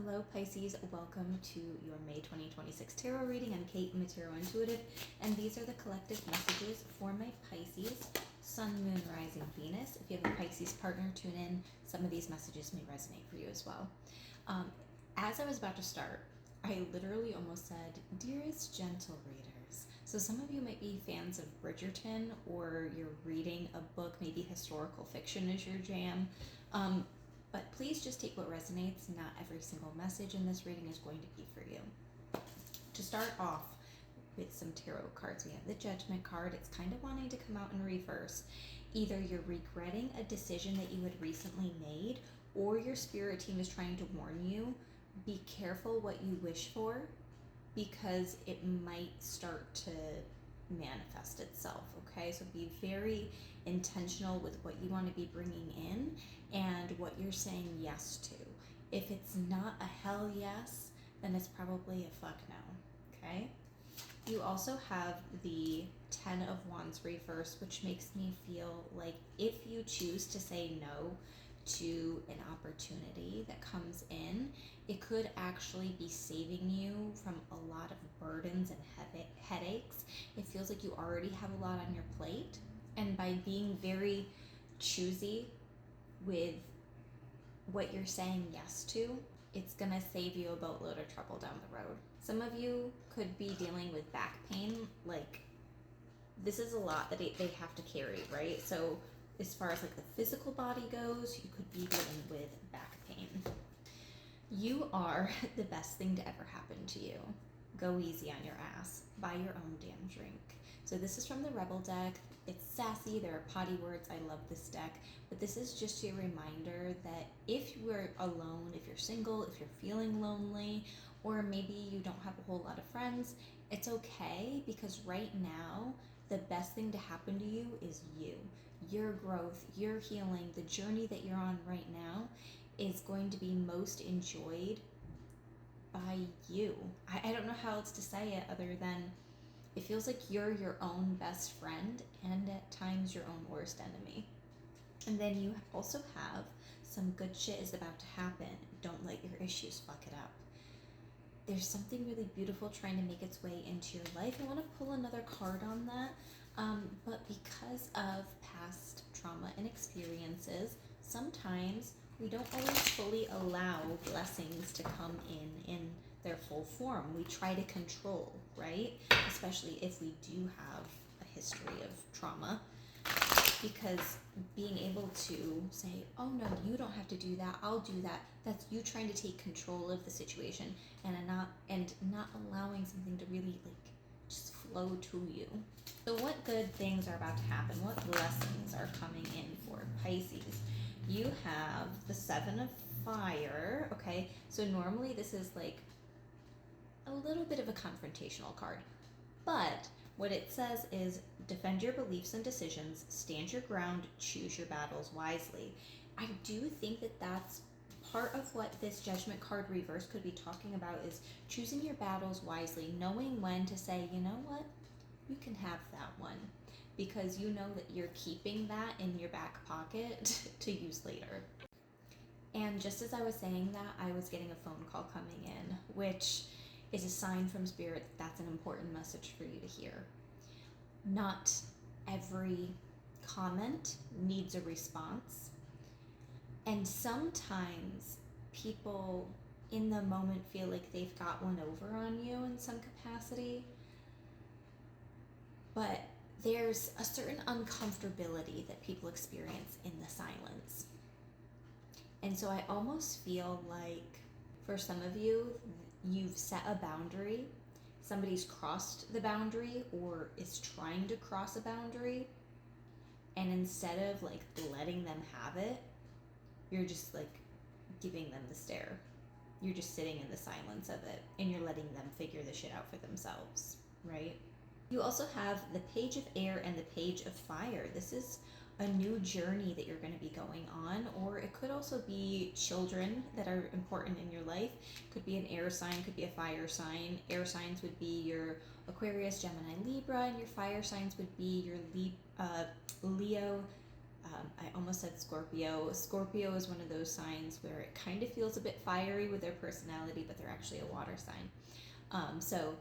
Hello Pisces, welcome to your May 2026 tarot reading. I'm Kate, I'm a tarot intuitive, and these are the collective messages for my Pisces, Sun, Moon, Rising, Venus. If you have a Pisces partner, tune in. Some of these messages may resonate for you as well. As I was about to start, I literally almost said, dearest gentle readers. So some of you might be fans of Bridgerton, or you're reading a book, maybe historical fiction is your jam. But please just take what resonates. Not every single message in this reading is going to be for you. To start off with some tarot cards, we have the Judgment card. It's kind of wanting to come out in reverse. Either you're regretting a decision that you had recently made, or your spirit team is trying to warn you, be careful what you wish for, because it might start to manifest itself. Okay, so be very intentional with what you want to be bringing in and what you're saying yes to. If it's not a hell yes, then it's probably a fuck no. Okay, you also have the 10 of Wands reversed, which makes me feel like if you choose to say no to an opportunity that comes in, it could actually be saving you from a lot of burdens and headaches. It feels like you already have a lot on your plate, and by being very choosy with what you're saying yes to, it's gonna save you a boatload of trouble down the road. Some of you could be dealing with back pain. Like, this is a lot that they have to carry, right? So as far as like the physical body goes, you could be dealing with back pain. You are the best thing to ever happen to you. Go easy on your ass. Buy your own damn drink. So this is from the Rebel deck. It's sassy, there are potty words. I love this deck. But this is just a reminder that if you're alone, if you're single, if you're feeling lonely, or maybe you don't have a whole lot of friends, it's okay, because right now, the best thing to happen to you is you. Your growth, your healing, the journey that you're on right now is going to be most enjoyed by you. I don't know how else to say it other than it feels like you're your own best friend and at times your own worst enemy. And then you also have some good shit is about to happen. Don't let your issues fuck it up. There's something really beautiful trying to make its way into your life. I want to pull another card on that. But because of past trauma and experiences, sometimes we don't always fully allow blessings to come in their full form. We try to control, right? Especially if we do have a history of trauma. Because being able to say, oh no, you don't have to do that, I'll do that, that's you trying to take control of the situation and not allowing something to really like just flow to you. So what good things are about to happen? What blessings are coming in for Pisces? You have the 7 of Fire. Okay, so normally this is like a little bit of a confrontational card, but what it says is defend your beliefs and decisions, stand your ground, choose your battles wisely. I do think that that's part of what this Judgment card reverse could be talking about, is choosing your battles wisely, knowing when to say, you know what, you can have that one, because you know that you're keeping that in your back pocket to use later. And just as I was saying that, I was getting a phone call coming in, which is a sign from Spirit that that's an important message for you to hear. Not every comment needs a response. And sometimes people in the moment feel like they've got one over on you in some capacity. But there's a certain uncomfortability that people experience in the silence. And so I almost feel like for some of you, you've set a boundary, somebody's crossed the boundary or is trying to cross a boundary, and instead of like letting them have it, you're just like giving them the stare. You're just sitting in the silence of it and you're letting them figure the shit out for themselves, right? You also have the Page of Air and the Page of Fire. This is a new journey that you're going to be going on, or it could also be children that are important in your life. Could be an air sign, could be a fire sign. Air signs would be your Aquarius, Gemini, Libra, and your fire signs would be your Leo, I almost said Scorpio. Scorpio is one of those signs where it kind of feels a bit fiery with their personality, but they're actually a water sign. So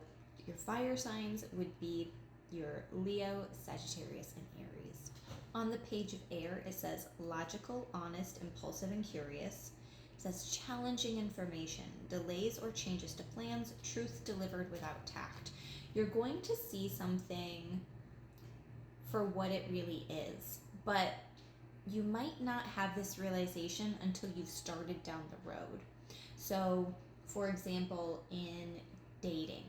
your fire signs would be your Leo, Sagittarius, and Aries. On the page of air, it says logical, honest, impulsive, and curious. It says challenging information, delays or changes to plans, truth delivered without tact. You're going to see something for what it really is, but you might not have this realization until you've started down the road. So, for example, in dating,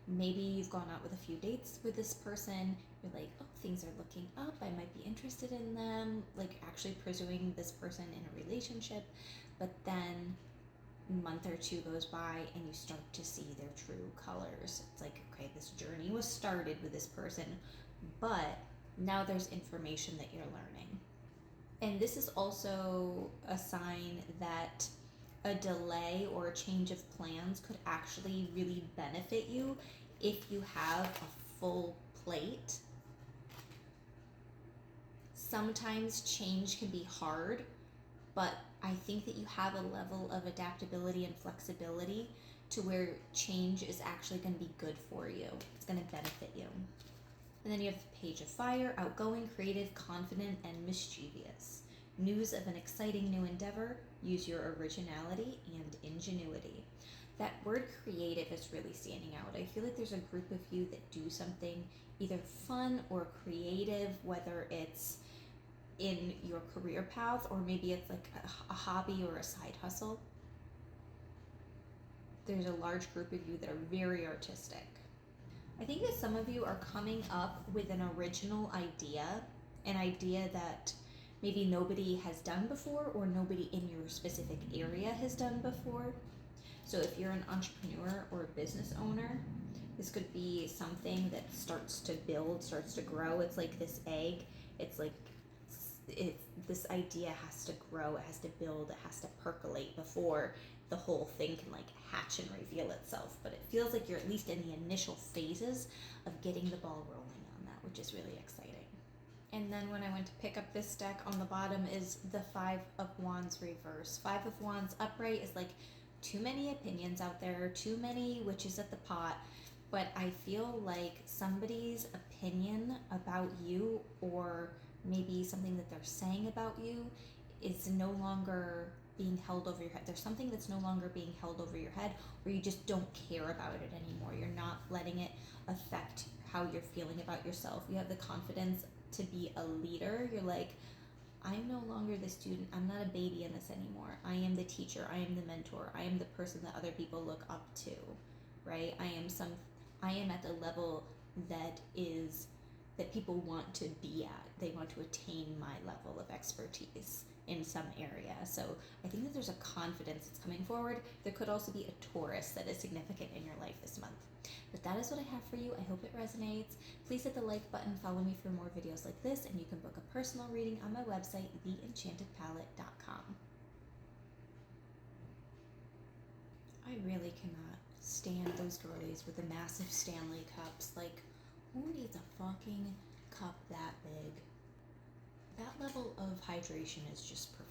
maybe you've gone out with a few dates with this person, you're like, oh, things are looking up, I might be interested in them, like actually pursuing this person in a relationship, but then a month or two goes by and you start to see their true colors. It's like, okay, this journey was started with this person, but now there's information that you're learning. And this is also a sign that a delay or a change of plans could actually really benefit you if you have a full plate. Sometimes change can be hard, but I think that you have a level of adaptability and flexibility to where change is actually going to be good for you. It's going to benefit you. And then you have the page of fire, outgoing, creative, confident, and mischievous. News of an exciting new endeavor, use your originality and ingenuity. That word creative is really standing out. I feel like there's a group of you that do something either fun or creative, whether it's in your career path or maybe it's like a hobby or a side hustle. There's a large group of you that are very artistic. I think that some of you are coming up with an original idea, an idea that maybe nobody has done before or nobody in your specific area has done before. So if you're an entrepreneur or a business owner, this could be something that starts to build, starts to grow. It's like this egg. It's like this idea has to grow, it has to build, it has to percolate before the whole thing can like hatch and reveal itself. But it feels like you're at least in the initial phases of getting the ball rolling on that, which is really exciting. And then when I went to pick up this deck, on the bottom is the Five of Wands reverse. Five of Wands upright is like too many opinions out there, too many witches at the pot. But I feel like somebody's opinion about you, or maybe something that they're saying about you, is no longer being held over your head. There's something that's no longer being held over your head, or you just don't care about it anymore. You're not letting it affect how you're feeling about yourself. You have the confidence to be a leader. You're like, I'm no longer the student. I'm not a baby in this anymore. I am the teacher. I am the mentor. I am the person that other people look up to, right? I am at the level that people want to be at. They want to attain my level of expertise in some area. So I think that there's a confidence that's coming forward. There could also be a Taurus that is significant in your life this month. But that is what I have for you. I hope it resonates. Please hit the like button, follow me for more videos like this, and you can book a personal reading on my website, theenchantedpalette.com. I really cannot stand those girlies with the massive Stanley cups. Like, who needs a fucking cup that big? That level of hydration is just perfect.